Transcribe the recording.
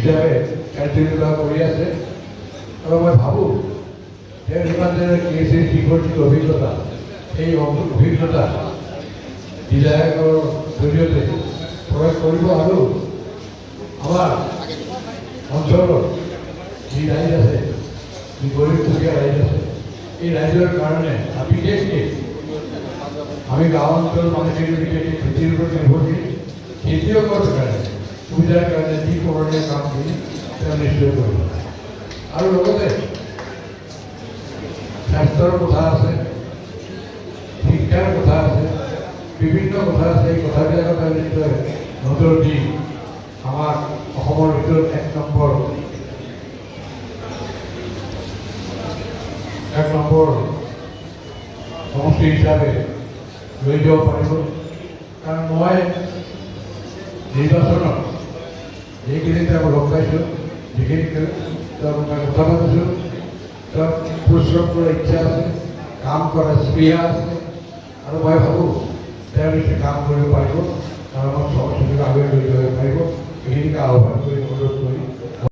হিচাপে কাৰ্যনিৰ্বাহ কৰি আছে আৰু মই ভাবোঁ তেওঁ যিমান যে কেচিৰ দীঘলীয়া অভিজ্ঞতা সেই অভিজ্ঞতা বিধায়কৰ জৰিয়তে প্ৰয়োগ কৰিব আৰু আমাৰ অঞ্চলৰ যি ৰাইজ আছে যি গৰীব দুখীয়া ৰাইজ আছে এই ৰাইজৰ কাৰণে বিশেষকৈ আমি গাঁও অঞ্চলৰ মানুহখিনি বিশেষকৈ খেতিৰ ওপৰত নিৰ্ভৰশীল খেতিয়কৰ কাৰণে সুবিধাৰ কাৰণে যি কৰণীয় কামখিনি তেওঁ নিশ্চয় কৰিব আৰু লগতে স্বাস্থ্যৰ কথা আছে শিক্ষাৰ কথা আছে বিভিন্ন কথা আছে এই কথাবিলাকৰ তেওঁ নিশ্চয় নজৰ দি আমাক অসমৰ ভিতৰত এক নম্বৰ সমষ্টি হিচাপে লৈ যাব পাৰিব কাৰণ মই নিৰ্বাচনত যিখিনি তেওঁক লগ পাইছোঁ যিখিনি তেওঁক মই কথা পাতিছোঁ তেওঁক পৰিশ্ৰম কৰাৰ ইচ্ছা আছে কাম কৰাৰ স্পৃহা আছে আৰু মই ভাবোঁ তেওঁ নিশ্চয় কাম কৰিব পাৰিব আৰু আমাক সমষ্টিটোক আগুৱাই লৈ যাব পাৰিব এইখিনিকে আহ্বান কৰি অনুৰোধ